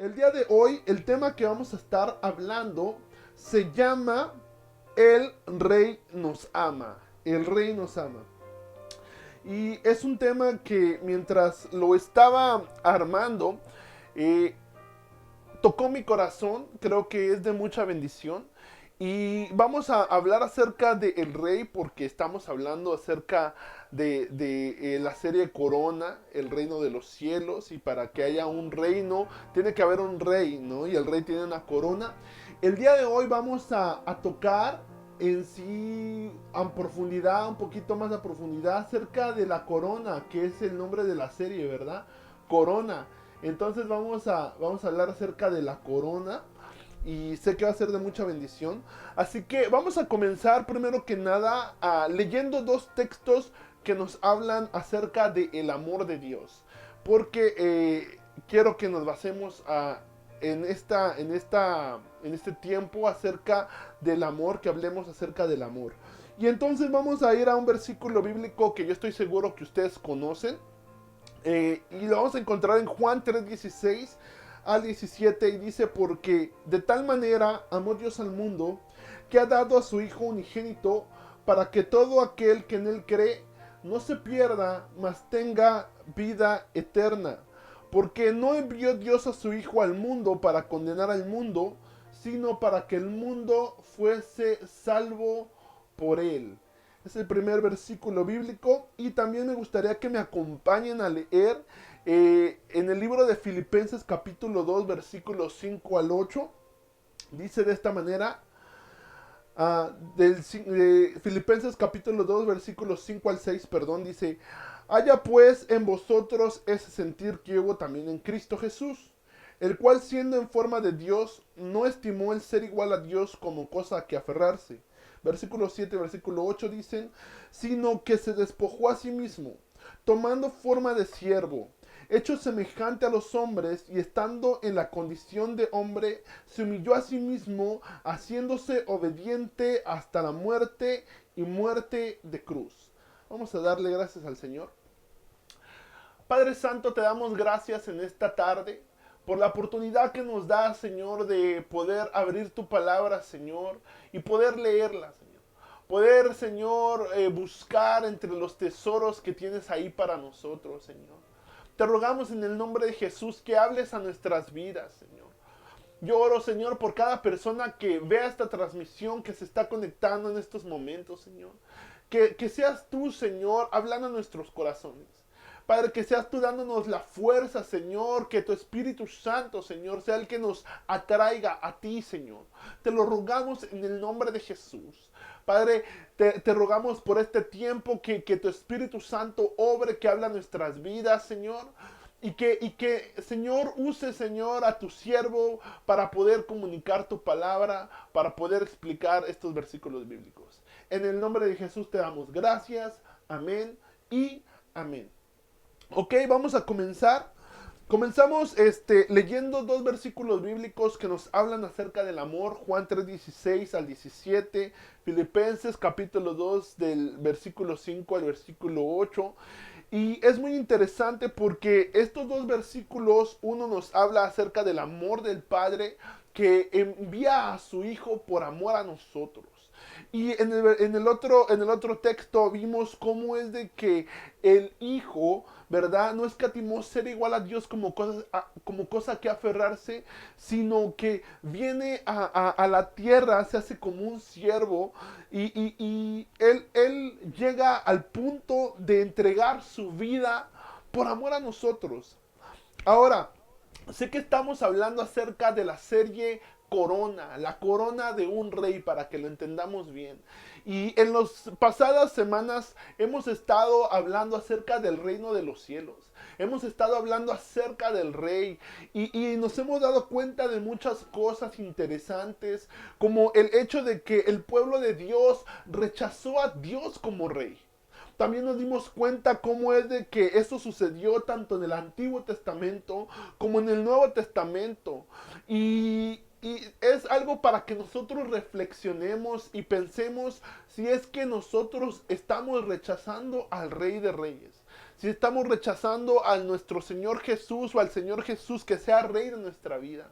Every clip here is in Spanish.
El día de hoy, el tema que vamos a estar hablando se llama El Rey nos ama. El Rey nos ama. Y es un tema que mientras lo estaba armando, eh, tocó mi corazón, creo que es de mucha bendición. Y vamos a hablar acerca de El Rey porque estamos hablando acerca de la serie Corona, el reino de los cielos. Y para que haya un reino, tiene que haber un rey, ¿no? Y el rey tiene una corona. El día de hoy vamos a tocar en sí a profundidad, un poquito más a profundidad acerca de la corona, que es el nombre de la serie, ¿verdad? Corona. Entonces vamos a hablar acerca de la corona y sé que va a ser de mucha bendición. Así que vamos a comenzar primero que nada leyendo dos textos que nos hablan acerca del amor de Dios. Porque quiero que nos basemos en este tiempo acerca del amor, que hablemos acerca del amor. Y entonces vamos a ir a un versículo bíblico que yo estoy seguro que ustedes conocen. Y lo vamos a encontrar en Juan 3:16 al 17 y dice: porque de tal manera amó Dios al mundo que ha dado a su Hijo unigénito para que todo aquel que en él cree no se pierda, mas tenga vida eterna. Porque no envió Dios a su Hijo al mundo para condenar al mundo, sino para que el mundo fuese salvo por él. Es el primer versículo bíblico y también me gustaría que me acompañen a leer en el libro de Filipenses capítulo 2 versículos 5 al 8. Dice de esta manera, Filipenses capítulo 2 versículos 5 al 6, perdón, dice: haya pues en vosotros ese sentir que hubo también en Cristo Jesús, el cual siendo en forma de Dios, no estimó el ser igual a Dios como cosa a que aferrarse. Versículo 7 y versículo 8 dicen: sino que se despojó a sí mismo, tomando forma de siervo, hecho semejante a los hombres, y estando en la condición de hombre, se humilló a sí mismo, haciéndose obediente hasta la muerte y muerte de cruz. Vamos a darle gracias al Señor. Padre Santo, te damos gracias en esta tarde por la oportunidad que nos da, Señor, de poder abrir tu palabra, Señor, y poder leerla, Señor. Poder, Señor, buscar entre los tesoros que tienes ahí para nosotros, Señor. Te rogamos en el nombre de Jesús que hables a nuestras vidas, Señor. Yo oro, Señor, por cada persona que vea esta transmisión, que se está conectando en estos momentos, Señor. Que seas tú, Señor, hablando a nuestros corazones. Padre, que seas tú dándonos la fuerza, Señor, que tu Espíritu Santo, Señor, sea el que nos atraiga a ti, Señor. Te lo rogamos en el nombre de Jesús. Padre, te rogamos por este tiempo que tu Espíritu Santo obre, que habla nuestras vidas, Señor. Y que, Señor, use, Señor, a tu siervo para poder comunicar tu palabra, para poder explicar estos versículos bíblicos. En el nombre de Jesús te damos gracias. Amén y amén. Ok, vamos a comenzar. Comenzamos leyendo dos versículos bíblicos que nos hablan acerca del amor. Juan 3:16 al 17. Filipenses capítulo 2 del versículo 5 al versículo 8. Y es muy interesante porque estos dos versículos, uno nos habla acerca del amor del Padre que envía a su Hijo por amor a nosotros. Y en el otro texto vimos cómo es de que el Hijo, ¿verdad? No escatimó ser igual a Dios como cosa que aferrarse, sino que viene a la tierra, se hace como un siervo y él llega al punto de entregar su vida por amor a nosotros. Ahora, sé que estamos hablando acerca de la serie Corona, la corona de un rey, para que lo entendamos bien. Y en las pasadas semanas hemos estado hablando acerca del reino de los cielos. Hemos estado hablando acerca del rey y nos hemos dado cuenta de muchas cosas interesantes, como el hecho de que el pueblo de Dios rechazó a Dios como rey. También nos dimos cuenta cómo es de que eso sucedió tanto en el Antiguo Testamento como en el Nuevo Testamento. Y es algo para que nosotros reflexionemos y pensemos si es que nosotros estamos rechazando al Rey de Reyes. si estamos rechazando a nuestro Señor Jesús o al Señor Jesús que sea Rey de nuestra vida.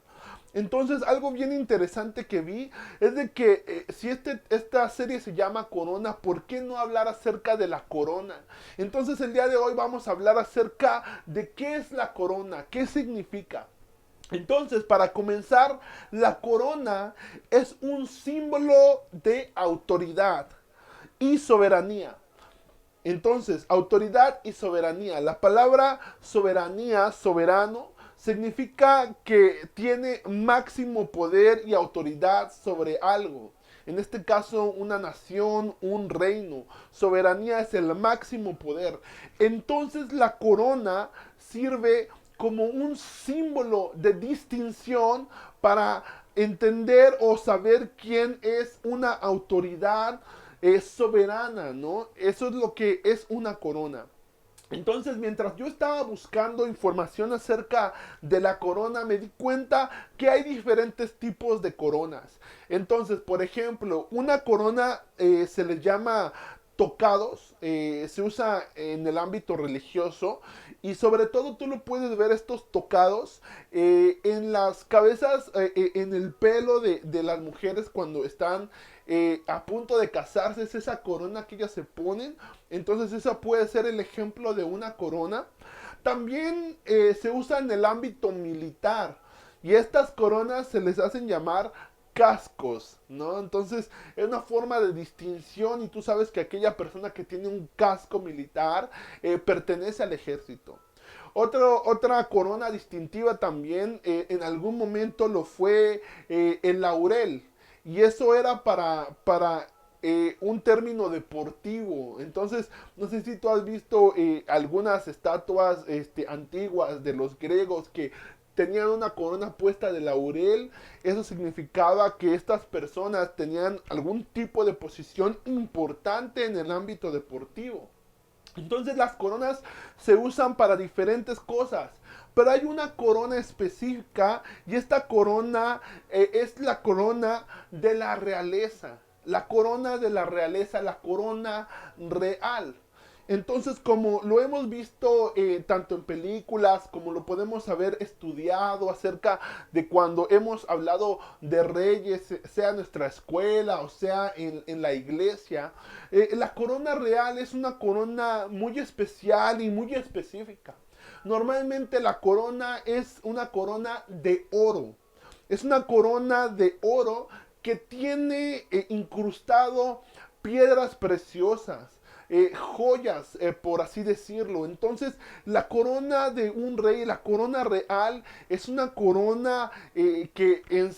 Entonces, algo bien interesante que vi es de que si esta serie se llama Corona, ¿por qué no hablar acerca de la corona? Entonces, el día de hoy vamos a hablar acerca de qué es la corona, qué significa. Entonces, para comenzar, la corona es un símbolo de autoridad y soberanía. Entonces, autoridad y soberanía. La palabra soberanía, soberano, significa que tiene máximo poder y autoridad sobre algo. En este caso, una nación, un reino. Soberanía es el máximo poder. Entonces, la corona sirve como un símbolo de distinción para entender o saber quién es una autoridad soberana, ¿no? Eso es lo que es una corona. Entonces, mientras yo estaba buscando información acerca de la corona, me di cuenta que hay diferentes tipos de coronas. Entonces, por ejemplo, una corona se le llama tocados, se usa en el ámbito religioso y sobre todo tú lo puedes ver estos tocados en las cabezas, en el pelo de las mujeres cuando están a punto de casarse. Es esa corona que ellas se ponen. Entonces esa puede ser el ejemplo de una corona. También se usa en el ámbito militar y estas coronas se les hacen llamar cascos, ¿no? Entonces es una forma de distinción y tú sabes que aquella persona que tiene un casco militar pertenece al ejército. Otra corona distintiva también en algún momento lo fue el laurel. Y eso era para un término deportivo. Entonces, no sé si tú has visto algunas estatuas antiguas de los griegos que tenían una corona puesta de laurel. Eso significaba que estas personas tenían algún tipo de posición importante en el ámbito deportivo. Entonces las coronas se usan para diferentes cosas. Pero hay una corona específica y esta corona es la corona de la realeza. La corona de la realeza, la corona real. Entonces, como lo hemos visto tanto en películas, como lo podemos haber estudiado acerca de cuando hemos hablado de reyes, sea en nuestra escuela o sea en la iglesia, la corona real es una corona muy especial y muy específica. Normalmente la corona es una corona de oro. Es una corona de oro que tiene incrustado piedras preciosas, joyas, por así decirlo. Entonces, la corona de un rey, la corona real, es una corona que en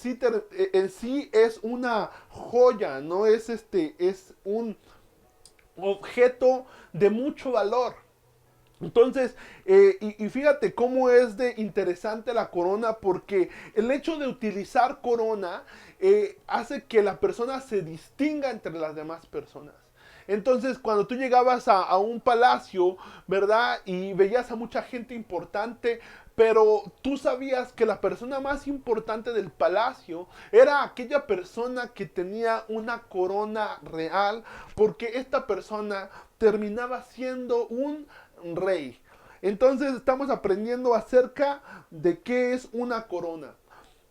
sí es una joya, no es es un objeto de mucho valor. Entonces, y fíjate cómo es de interesante la corona, porque el hecho de utilizar corona hace que la persona se distinga entre las demás personas. Entonces, cuando tú llegabas a un palacio, ¿verdad? Y veías a mucha gente importante, pero tú sabías que la persona más importante del palacio era aquella persona que tenía una corona real, porque esta persona terminaba siendo un rey. Entonces estamos aprendiendo acerca de qué es una corona.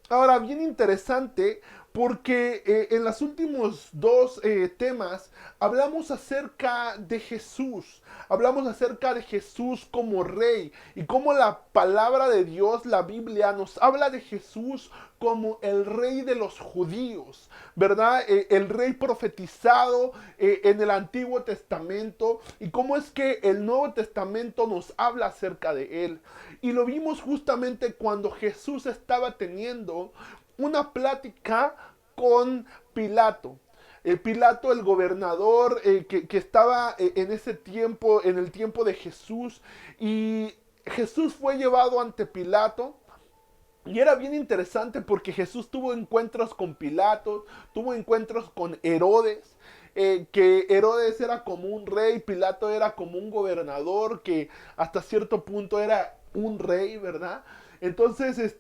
Ahora, bien interesante, porque en los últimos dos temas hablamos acerca de Jesús. Hablamos acerca de Jesús como rey y cómo la palabra de Dios, la Biblia, nos habla de Jesús como el rey de los judíos, ¿verdad? El rey profetizado en el Antiguo Testamento y cómo es que el Nuevo Testamento nos habla acerca de él. Y lo vimos justamente cuando Jesús estaba teniendo una plática con Pilato. Pilato, el gobernador que estaba en ese tiempo, en el tiempo de Jesús, y Jesús fue llevado ante Pilato. Y era bien interesante porque Jesús tuvo encuentros con Pilato, tuvo encuentros con Herodes, que Herodes era como un rey, Pilato era como un gobernador, que hasta cierto punto era un rey, ¿verdad? Entonces,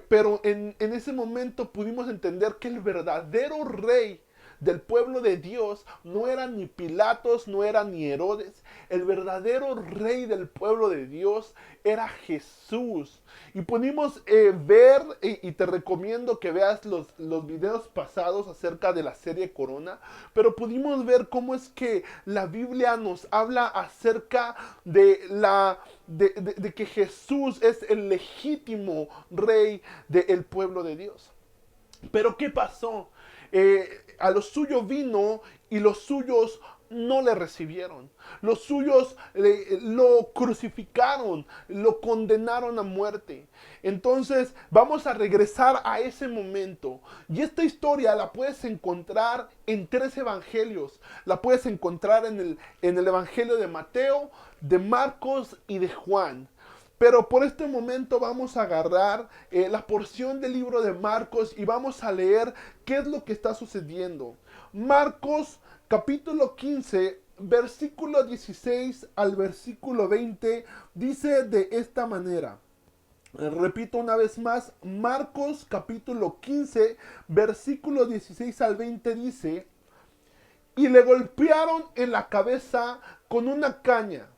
pero en ese momento pudimos entender que el verdadero rey del pueblo de Dios no era ni Pilatos, no era ni Herodes. El verdadero rey del pueblo de Dios era Jesús. Y pudimos ver, y te recomiendo que veas los videos pasados acerca de la serie Corona, pero pudimos ver cómo es que la Biblia nos habla acerca de que Jesús es el legítimo rey del pueblo de Dios. Pero ¿qué pasó? A lo suyo vino y los suyos no le recibieron. Los suyos lo crucificaron, lo condenaron a muerte. Entonces vamos a regresar a ese momento. Y esta historia la puedes encontrar en 3 evangelios. La puedes encontrar en el evangelio de Mateo, de Marcos y de Juan. Pero por este momento vamos a agarrar la porción del libro de Marcos y vamos a leer qué es lo que está sucediendo. Marcos capítulo 15, versículo 16 al versículo 20, dice de esta manera. Repito una vez más, Marcos capítulo 15, versículo 16 al 20 dice: y le golpearon en la cabeza con una caña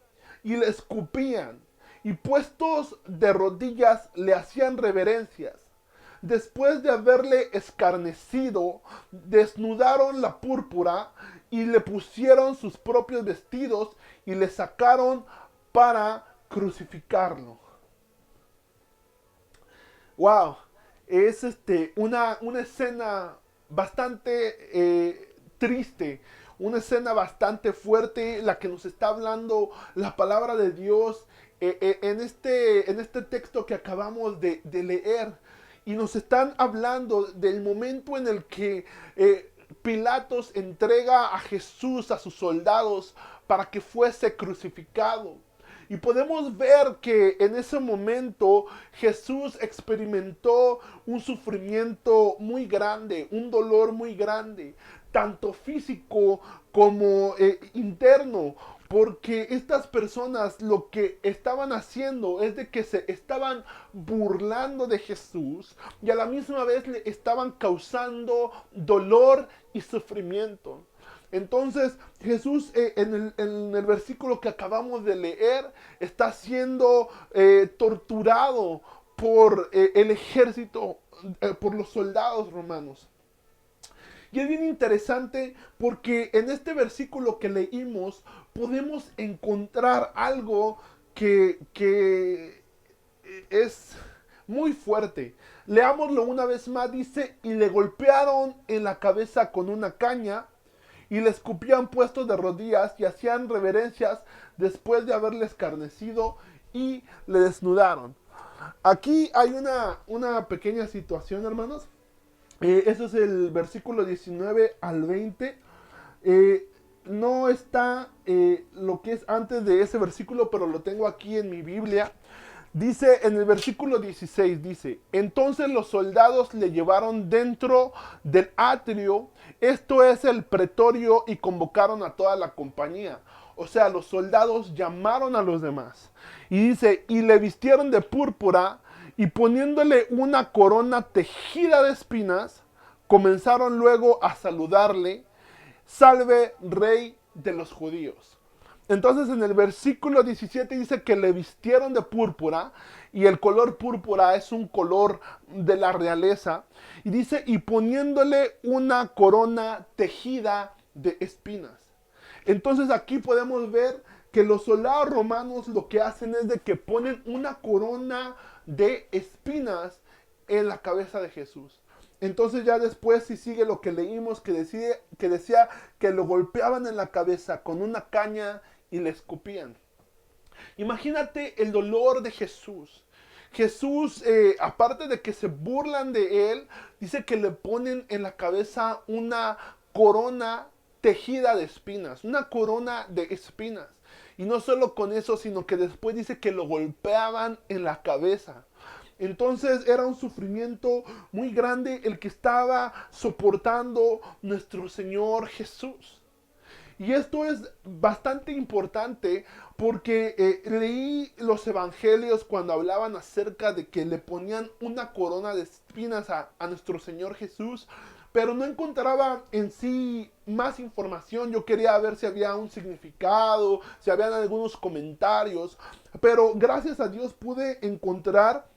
y le escupían, y puestos de rodillas le hacían reverencias. Después de haberle escarnecido, desnudaron la púrpura y le pusieron sus propios vestidos y le sacaron para crucificarlo. Wow, es una escena bastante triste, una escena bastante fuerte, la que nos está hablando la palabra de Dios en este texto que acabamos de leer. Y nos están hablando del momento en el que Pilatos entrega a Jesús a sus soldados para que fuese crucificado. Y podemos ver que en ese momento Jesús experimentó un sufrimiento muy grande, un dolor muy grande, tanto físico como interno, porque estas personas lo que estaban haciendo es de que se estaban burlando de Jesús y a la misma vez le estaban causando dolor y sufrimiento. Entonces Jesús en el versículo que acabamos de leer está siendo torturado por el ejército, por los soldados romanos. Y es bien interesante porque en este versículo que leímos podemos encontrar algo que es muy fuerte. Leámoslo una vez más, dice: y le golpearon en la cabeza con una caña y le escupían puestos de rodillas y hacían reverencias después de haberle escarnecido y le desnudaron. Aquí hay una pequeña situación, hermanos. Eso es el versículo 19 al 20. No está lo que es antes de ese versículo, pero lo tengo aquí en mi Biblia. Dice en el versículo 16, dice: entonces los soldados le llevaron dentro del atrio, esto es el pretorio, y convocaron a toda la compañía. O sea, los soldados llamaron a los demás. Y dice: y le vistieron de púrpura, y poniéndole una corona tejida de espinas, comenzaron luego a saludarle: salve, rey de los judíos. Entonces en el versículo 17 dice que le vistieron de púrpura, y el color púrpura es un color de la realeza. Y dice: y poniéndole una corona tejida de espinas. Entonces aquí podemos ver que los soldados romanos lo que hacen es de que ponen una corona de espinas en la cabeza de Jesús. Entonces ya después si sigue lo que leímos, que decía que lo golpeaban en la cabeza con una caña y le escupían. Imagínate el dolor de Jesús. Jesús, aparte de que se burlan de él, dice que le ponen en la cabeza una corona tejida de espinas, una corona de espinas. Y no solo con eso, sino que después dice que lo golpeaban en la cabeza. Entonces era un sufrimiento muy grande el que estaba soportando nuestro Señor Jesús. Y esto es bastante importante porque leí los evangelios cuando hablaban acerca de que le ponían una corona de espinas a nuestro Señor Jesús. pero no encontraba en sí más información. Yo quería ver si había un significado, si habían algunos comentarios, pero gracias a Dios pude encontrar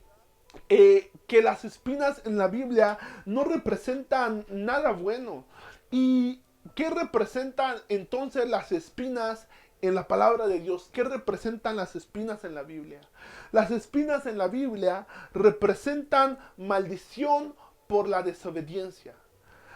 que las espinas en la Biblia no representan nada bueno. ¿Y qué representan entonces las espinas en la palabra de Dios? ¿Qué representan las espinas en la Biblia? Las espinas en la Biblia representan maldición por la desobediencia.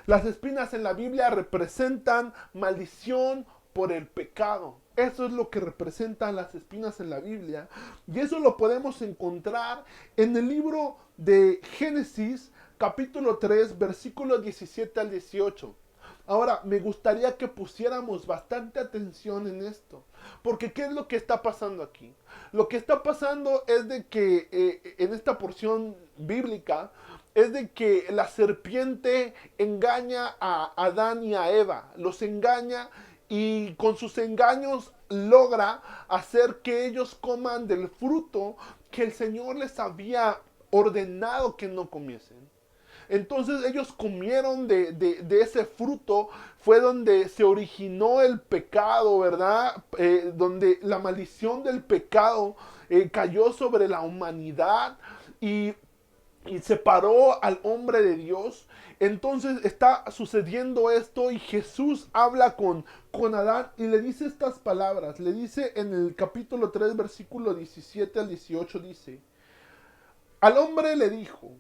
Las espinas en la Biblia representan maldición por el pecado. Eso es lo que representan las espinas en la Biblia. Y eso lo podemos encontrar en el libro de Génesis, capítulo 3, versículos 17 al 18. Ahora, me gustaría que pusiéramos bastante atención en esto. Porque ¿qué es lo que está pasando aquí? Lo que está pasando es de que en esta porción bíblica, es de que la serpiente engaña a Adán y a Eva. Los engaña y con sus engaños logra hacer que ellos coman del fruto que el Señor les había ordenado que no comiesen. Entonces ellos comieron de ese fruto, fue donde se originó el pecado, ¿verdad? Donde la maldición del pecado cayó sobre la humanidad y separó al hombre de Dios. Entonces está sucediendo esto y Jesús habla con Adán y le dice estas palabras. Le dice en el capítulo 3, versículo 17 al 18, dice: al hombre le dijo,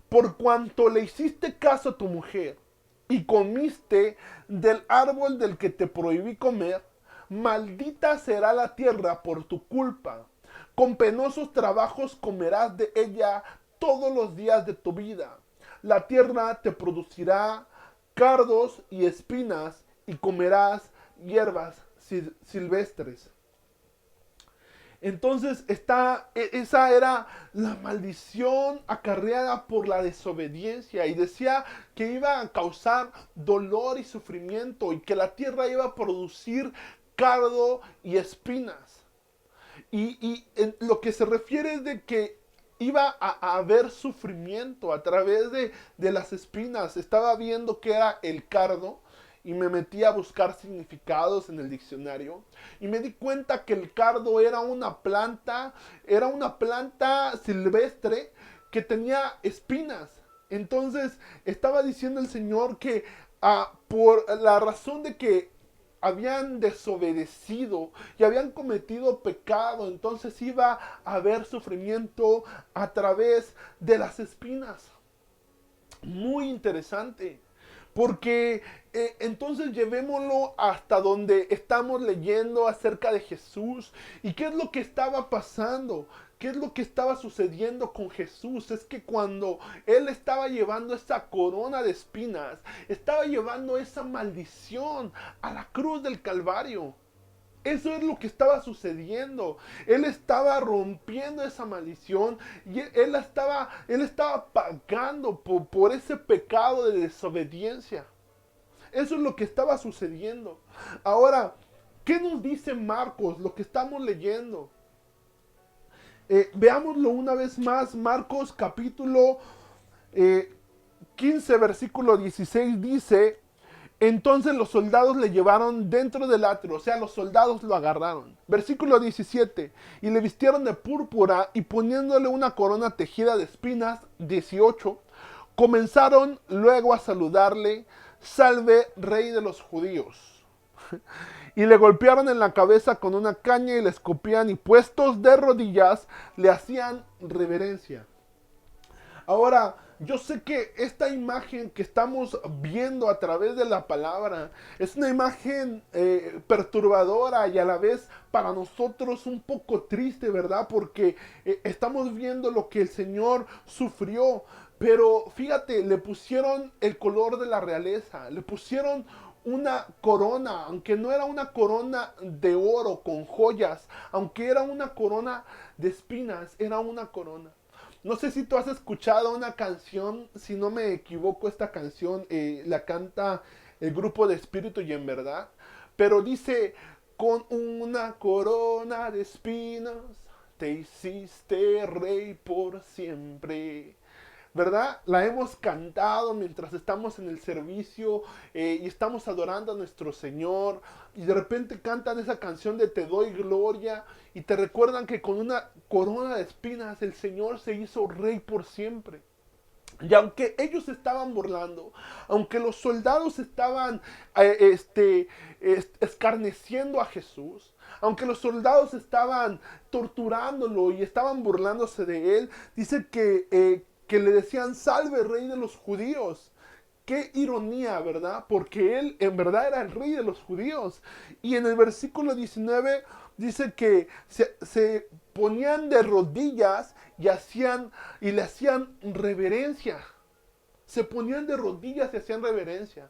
por cuanto le hiciste caso a tu mujer y comiste del árbol del que te prohibí comer, maldita será la tierra por tu culpa. Con penosos trabajos comerás de ella todos los días de tu vida. La tierra te producirá cardos y espinas y comerás hierbas silvestres. Entonces esa era la maldición acarreada por la desobediencia y decía que iba a causar dolor y sufrimiento y que la tierra iba a producir cardo y espinas. Y lo que se refiere es de que iba a haber sufrimiento a través de las espinas. Estaba viendo que era el cardo y me metí a buscar significados en el diccionario y me di cuenta que el cardo era una planta silvestre que tenía espinas. Entonces estaba diciendo el Señor que por la razón de que habían desobedecido y habían cometido pecado, entonces iba a haber sufrimiento a través de las espinas. Muy interesante. Porque entonces llevémoslo hasta donde estamos leyendo acerca de Jesús. ¿Y qué es lo que estaba pasando? ¿Qué es lo que estaba sucediendo con Jesús? Es que cuando Él estaba llevando esa corona de espinas, estaba llevando esa maldición a la cruz del Calvario. Eso es lo que estaba sucediendo. Él estaba rompiendo esa maldición y él estaba pagando por ese pecado de desobediencia. Eso es lo que estaba sucediendo. Ahora, ¿qué nos dice Marcos? Lo que estamos leyendo. Veámoslo una vez más. Marcos capítulo 15, versículo 16 dice: entonces los soldados le llevaron dentro del atrio, o sea, los soldados lo agarraron. Versículo 17, y le vistieron de púrpura y poniéndole una corona tejida de espinas. 18, comenzaron luego a saludarle: salve, rey de los judíos. Y le golpearon en la cabeza con una caña y le escupían y puestos de rodillas le hacían reverencia. Ahora, yo sé que esta imagen que estamos viendo a través de la palabra es una imagen perturbadora y a la vez para nosotros un poco triste, ¿verdad? Porque estamos viendo lo que el Señor sufrió. Pero fíjate, le pusieron el color de la realeza, le pusieron una corona, aunque no era una corona de oro con joyas, aunque era una corona de espinas, era una corona. No sé si tú has escuchado una canción, si no me equivoco, esta canción la canta el grupo de Espíritu y en Verdad, pero dice: con una corona de espinas te hiciste rey por siempre. ¿verdad? La hemos cantado mientras estamos en el servicio y estamos adorando a nuestro Señor. Y de repente cantan esa canción de Te doy gloria y te recuerdan que con una corona de espinas el Señor se hizo rey por siempre. Y aunque ellos estaban burlando, aunque los soldados estaban escarneciendo a Jesús, aunque los soldados estaban torturándolo y estaban burlándose de él, dice que le decían, salve rey de los judíos. Qué ironía, ¿verdad? Porque él en verdad era el rey de los judíos. Y en el versículo 19 dice que se ponían de rodillas y le hacían reverencia. Se ponían de rodillas y hacían reverencia.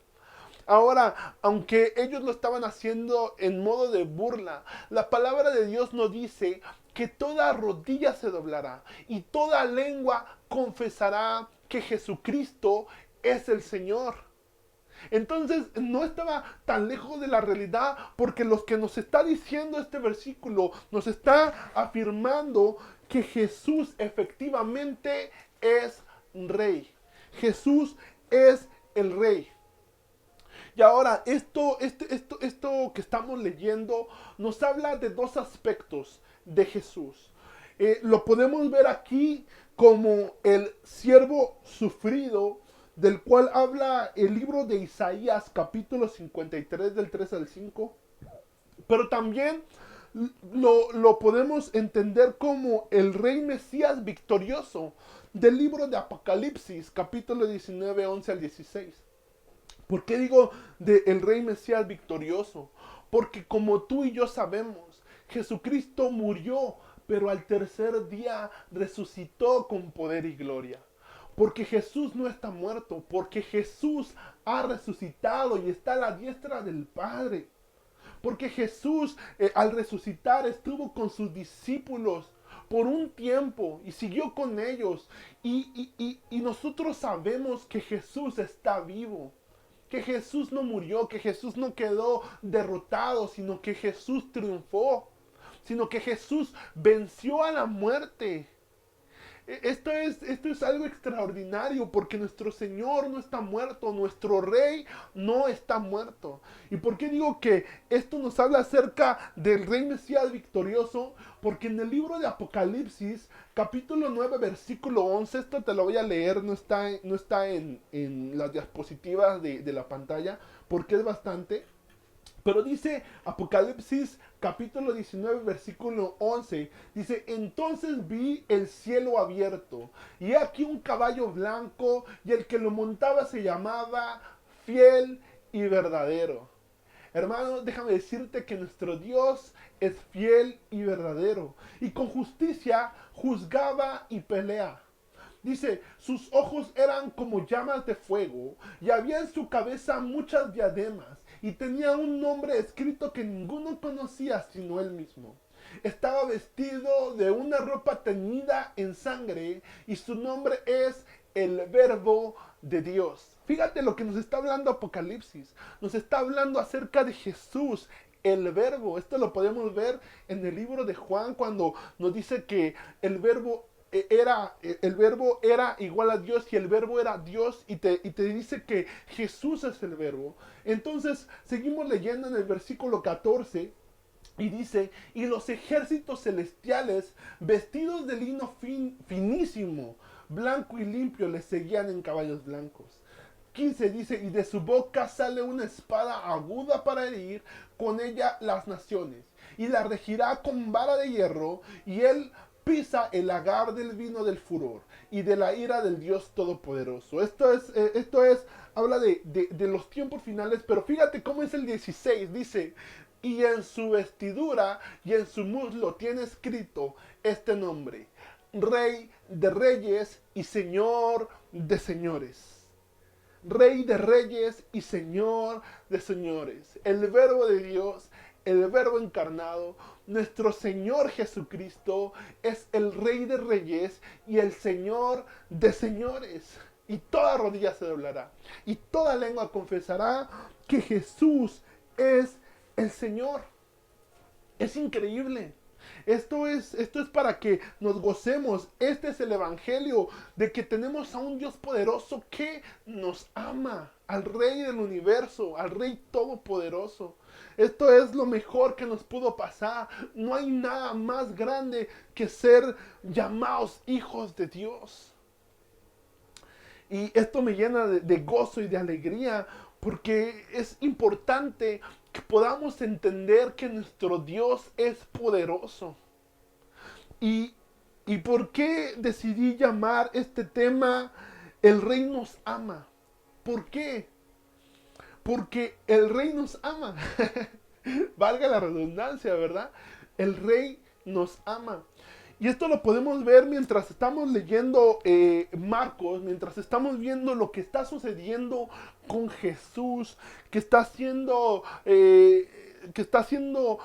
Ahora, aunque ellos lo estaban haciendo en modo de burla, la palabra de Dios nos dice que toda rodilla se doblará y toda lengua confesará que Jesucristo es el Señor. Entonces no estaba tan lejos de la realidad, porque lo que nos está diciendo este versículo nos está afirmando que Jesús efectivamente es rey. Jesús es el rey. Y ahora, esto que estamos leyendo nos habla de dos aspectos de Jesús. Lo podemos ver aquí como el siervo sufrido, del cual habla el libro de Isaías, capítulo 53, del 3 al 5. Pero también lo podemos entender como el rey Mesías victorioso, del libro de Apocalipsis, capítulo 19, 11 al 16. ¿Por qué digo de el rey Mesías victorioso? Porque como tú y yo sabemos, Jesucristo murió, pero al tercer día resucitó con poder y gloria. Porque Jesús no está muerto, porque Jesús ha resucitado y está a la diestra del Padre. Porque Jesús al resucitar estuvo con sus discípulos por un tiempo y siguió con ellos. Y nosotros sabemos que Jesús está vivo. Que Jesús no murió, que Jesús no quedó derrotado, sino que Jesús triunfó, sino que Jesús venció a la muerte. Esto es algo extraordinario, porque nuestro Señor no está muerto, nuestro Rey no está muerto. ¿Y por qué digo que esto nos habla acerca del Rey Mesías victorioso? Porque en el libro de Apocalipsis, capítulo 9, versículo 11, esto te lo voy a leer, no está en las diapositivas de la pantalla, porque es bastante. Pero dice Apocalipsis capítulo 19 versículo 11, dice, entonces vi el cielo abierto, y aquí un caballo blanco, y el que lo montaba se llamaba Fiel y Verdadero. Hermano, déjame decirte que nuestro Dios es fiel y verdadero, y con justicia juzgaba y pelea. Dice, sus ojos eran como llamas de fuego, y había en su cabeza muchas diademas, y tenía un nombre escrito que ninguno conocía sino él mismo. Estaba vestido de una ropa teñida en sangre, y su nombre es el Verbo de Dios. Fíjate lo que nos está hablando Apocalipsis. Nos está hablando acerca de Jesús, el Verbo. Esto lo podemos ver en el libro de Juan, cuando nos dice que el verbo era igual a Dios y el verbo era Dios, y te dice que Jesús es el verbo. Entonces seguimos leyendo en el versículo 14 y dice, y los ejércitos celestiales vestidos de lino finísimo, blanco y limpio, le seguían en caballos blancos. 15 dice, y de su boca sale una espada aguda para herir con ella las naciones, y la regirá con vara de hierro, y él pisa el lagar del vino del furor y de la ira del Dios Todopoderoso. Habla de los tiempos finales, pero fíjate cómo es el 16, dice, y en su vestidura y en su muslo tiene escrito este nombre, Rey de Reyes y Señor de Señores. Rey de Reyes y Señor de Señores. El Verbo de Dios, el Verbo encarnado, nuestro Señor Jesucristo, es el Rey de Reyes y el Señor de Señores. Y toda rodilla se doblará y toda lengua confesará que Jesús es el Señor. Es increíble. Esto es para que nos gocemos. Este es el evangelio de que tenemos a un Dios poderoso que nos ama, al Rey del universo, al Rey todopoderoso. Esto es lo mejor que nos pudo pasar. No hay nada más grande que ser llamados hijos de Dios. Y esto me llena de gozo y de alegría, porque es importante que podamos entender que nuestro Dios es poderoso. ¿Y, y por qué decidí llamar este tema El Rey nos ama? ¿Por qué? Porque el Rey nos ama. Valga la redundancia, ¿verdad? El Rey nos ama. Y esto lo podemos ver mientras estamos leyendo Marcos, mientras estamos viendo lo que está sucediendo con Jesús, que está siendo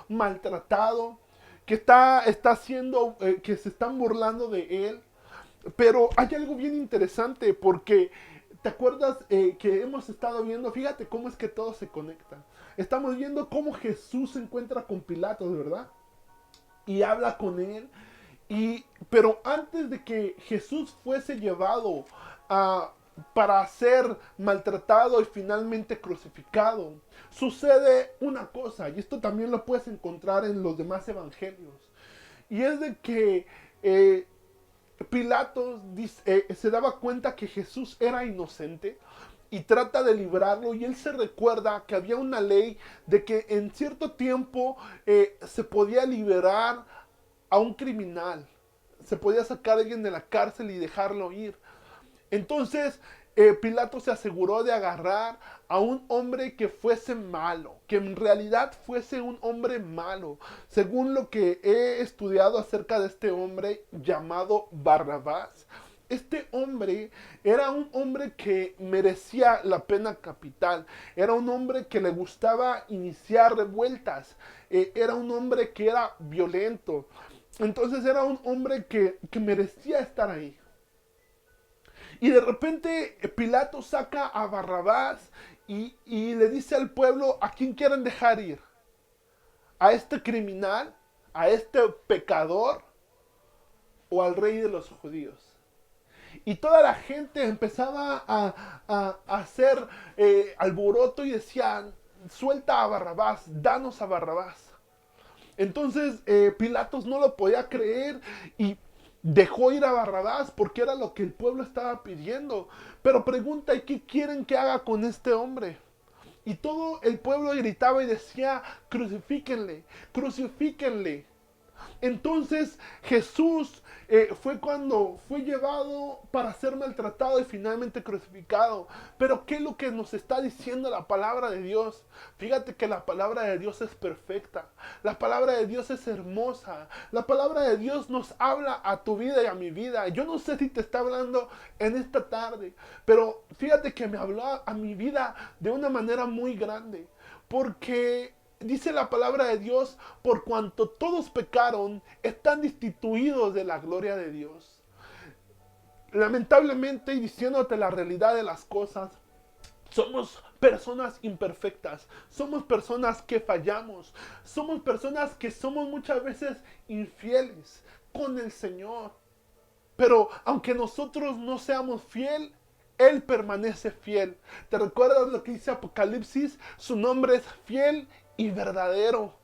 maltratado, que se están burlando de él. Pero hay algo bien interesante porque, ¿te acuerdas que hemos estado viendo? Fíjate cómo es que todo se conecta. Estamos viendo cómo Jesús se encuentra con Pilatos, ¿verdad? Y habla con él. Pero antes de que Jesús fuese llevado para ser maltratado y finalmente crucificado, sucede una cosa, y esto también lo puedes encontrar en los demás evangelios, y es de que Pilatos se daba cuenta que Jesús era inocente y trata de librarlo, y él se recuerda que había una ley de que en cierto tiempo se podía liberar a un criminal, se podía sacar a alguien de la cárcel y dejarlo ir. Entonces Pilato se aseguró de agarrar a un hombre que fuese malo, que en realidad fuese un hombre malo, según lo que he estudiado acerca de este hombre llamado Barrabás. Este hombre era un hombre que merecía la pena capital, era un hombre que le gustaba iniciar revueltas, era un hombre que era violento, entonces era un hombre que merecía estar ahí. Y de repente Pilato saca a Barrabás y le dice al pueblo: ¿a quién quieren dejar ir? ¿A este criminal? ¿A este pecador? ¿O al rey de los judíos? Y toda la gente empezaba a hacer alboroto y decían: suelta a Barrabás, danos a Barrabás. Entonces Pilatos no lo podía creer y dejó ir a Barrabás porque era lo que el pueblo estaba pidiendo. Pero pregunta: ¿y qué quieren que haga con este hombre? Y todo el pueblo gritaba y decía: crucifíquenle, crucifíquenle. Entonces Jesús fue cuando fue llevado para ser maltratado y finalmente crucificado. Pero ¿qué es lo que nos está diciendo la palabra de Dios? Fíjate que la palabra de Dios es perfecta. La palabra de Dios es hermosa. La palabra de Dios nos habla a tu vida y a mi vida. Yo no sé si te está hablando en esta tarde, pero fíjate que me habló a mi vida de una manera muy grande. Porque dice la palabra de Dios: por cuanto todos pecaron, están destituidos de la gloria de Dios. Lamentablemente, y diciéndote la realidad de las cosas, somos personas imperfectas, somos personas que fallamos, somos personas que somos muchas veces infieles con el Señor. Pero aunque nosotros no seamos fiel, Él permanece fiel. ¿Te recuerdas lo que dice Apocalipsis? Su nombre es fiel y verdadero.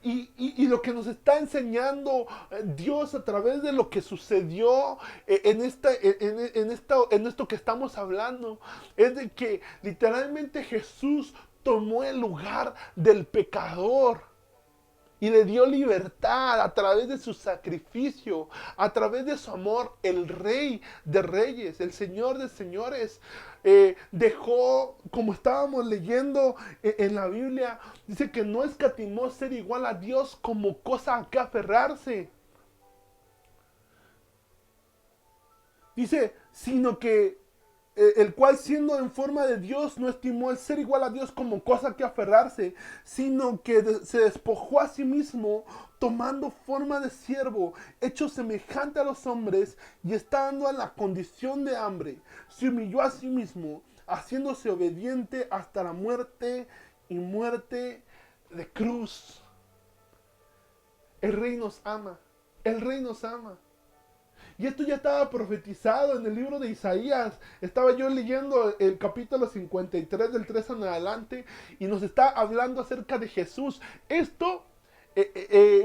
Y lo que nos está enseñando Dios a través de lo que sucedió en esto que estamos hablando, es de que literalmente Jesús tomó el lugar del pecador y le dio libertad a través de su sacrificio, a través de su amor. El Rey de Reyes, el Señor de Señores, dejó, como estábamos leyendo en la Biblia, dice que no escatimó ser igual a Dios como cosa a que aferrarse. Dice, sino que el cual, siendo en forma de Dios, no estimó el ser igual a Dios como cosa que aferrarse, sino que se despojó a sí mismo, tomando forma de siervo, hecho semejante a los hombres, y estando en la condición de hambre, se humilló a sí mismo, haciéndose obediente hasta la muerte y muerte de cruz. El Rey nos ama. El Rey nos ama. Y esto ya estaba profetizado en el libro de Isaías. Estaba yo leyendo el capítulo 53 del 3 en adelante y nos está hablando acerca de Jesús. Esto,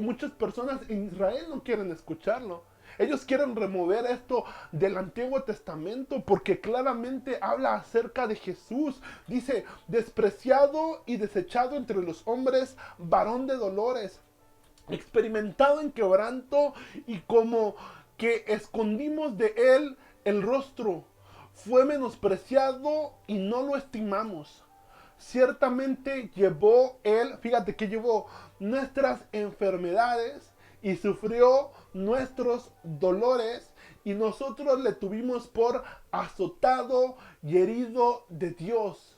muchas personas en Israel no quieren escucharlo. Ellos quieren remover esto del Antiguo Testamento porque claramente habla acerca de Jesús. Dice, despreciado y desechado entre los hombres, varón de dolores, experimentado en quebranto y como que escondimos de él el rostro. Fue menospreciado y no lo estimamos. Ciertamente llevó él, fíjate que llevó nuestras enfermedades y sufrió nuestros dolores y nosotros le tuvimos por azotado y herido de Dios.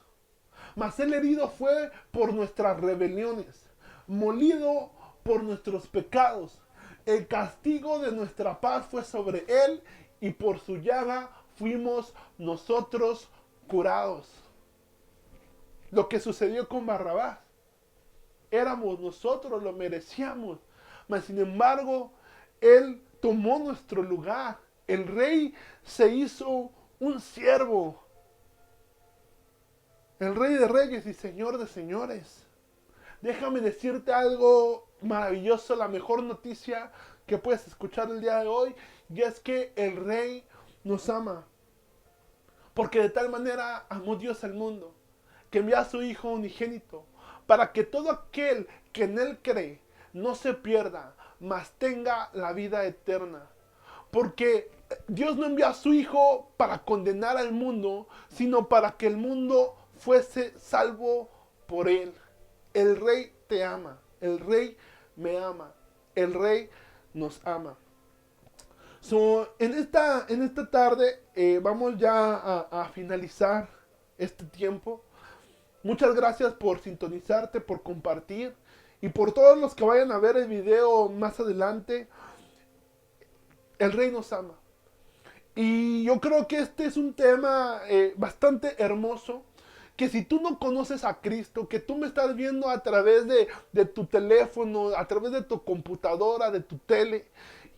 Mas el herido fue por nuestras rebeliones, molido por nuestros pecados. El castigo de nuestra paz fue sobre él y por su llaga fuimos nosotros curados. Lo que sucedió con Barrabás, éramos nosotros, lo merecíamos. Mas sin embargo, él tomó nuestro lugar. El rey se hizo un siervo. El Rey de Reyes y Señor de Señores. Déjame decirte algo maravilloso, la mejor noticia que puedes escuchar el día de hoy, y es que el Rey nos ama. Porque de tal manera amó Dios al mundo, que envió a su Hijo unigénito, para que todo aquel que en Él cree no se pierda, mas tenga la vida eterna. Porque Dios no envió a su Hijo para condenar al mundo, sino para que el mundo fuese salvo por Él. El Rey te ama, el Rey me ama, el Rey nos ama. En esta tarde vamos ya a finalizar este tiempo. Muchas gracias por sintonizarte, por compartir y por todos los que vayan a ver el video más adelante. El Rey nos ama. Y yo creo que este es un tema bastante hermoso, que si tú no conoces a Cristo, que tú me estás viendo a través de tu teléfono, a través de tu computadora, de tu tele,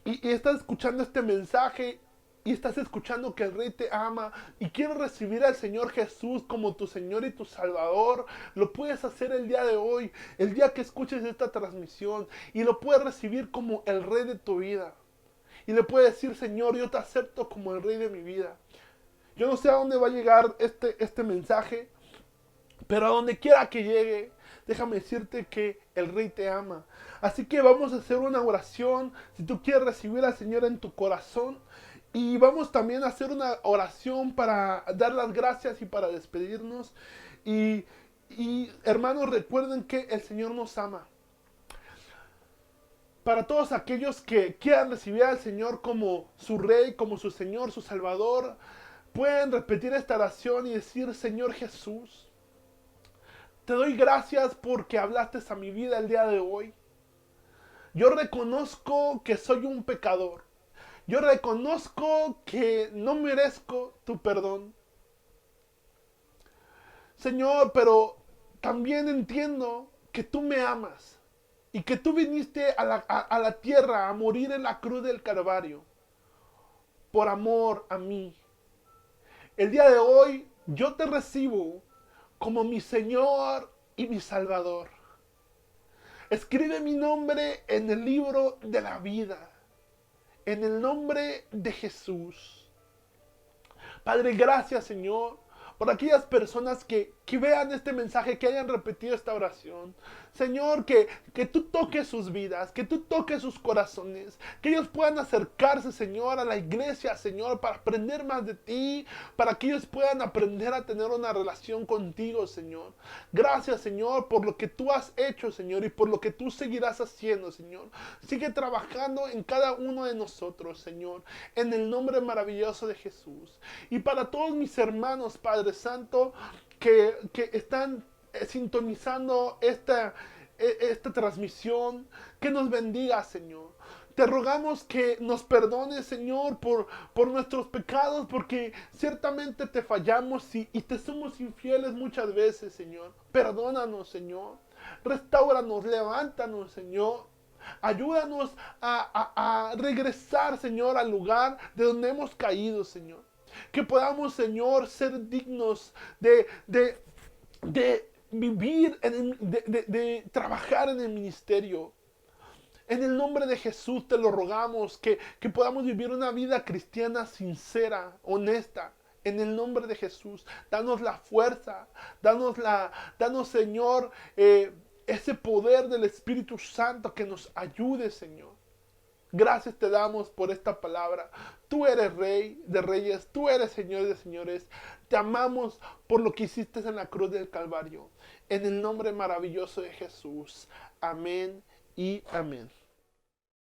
y estás escuchando este mensaje, y estás escuchando que el Rey te ama, y quieres recibir al Señor Jesús como tu Señor y tu Salvador, lo puedes hacer el día de hoy, el día que escuches esta transmisión, y lo puedes recibir como el Rey de tu vida. Y le puedes decir, Señor, yo te acepto como el Rey de mi vida. Yo no sé a dónde va a llegar este mensaje, pero a donde quiera que llegue, déjame decirte que el Rey te ama. Así que vamos a hacer una oración, si tú quieres recibir al Señor en tu corazón. Y vamos también a hacer una oración para dar las gracias y para despedirnos. Y hermanos, recuerden que el Señor nos ama. Para todos aquellos que quieran recibir al Señor como su Rey, como su Señor, su Salvador, pueden repetir esta oración y decir, Señor Jesús, te doy gracias porque hablaste a mi vida el día de hoy. Yo reconozco que soy un pecador. Yo reconozco que no merezco tu perdón. Señor, pero también entiendo que tú me amas. Y que tú viniste a la tierra a morir en la cruz del Calvario. Por amor a mí. El día de hoy yo te recibo como mi Señor y mi Salvador. Escribe mi nombre en el libro de la vida. En el nombre de Jesús. Padre, gracias, Señor, por aquellas personas que vean este mensaje, que hayan repetido esta oración. Señor, que tú toques sus vidas, que tú toques sus corazones, que ellos puedan acercarse, Señor, a la iglesia, Señor, para aprender más de ti, para que ellos puedan aprender a tener una relación contigo, Señor. Gracias, Señor, por lo que tú has hecho, Señor, y por lo que tú seguirás haciendo, Señor. Sigue trabajando en cada uno de nosotros, Señor, en el nombre maravilloso de Jesús. Y para todos mis hermanos, Padre Santo, que están sintonizando esta transmisión, que nos bendiga, Señor. Te rogamos que nos perdones, Señor, por nuestros pecados, porque ciertamente te fallamos y te somos infieles muchas veces, Señor. Perdónanos, Señor. Restáuranos, levántanos, Señor. Ayúdanos a regresar, Señor, al lugar de donde hemos caído, Señor. Que podamos, Señor, ser dignos de vivir, de trabajar en el ministerio. En el nombre de Jesús te lo rogamos, que podamos vivir una vida cristiana sincera, honesta. En el nombre de Jesús, danos la fuerza, danos, Señor, ese poder del Espíritu Santo que nos ayude, Señor. Gracias te damos por esta palabra. Tú eres Rey de Reyes, tú eres Señor de Señores. Te amamos por lo que hiciste en la cruz del Calvario. En el nombre maravilloso de Jesús. Amén y amén.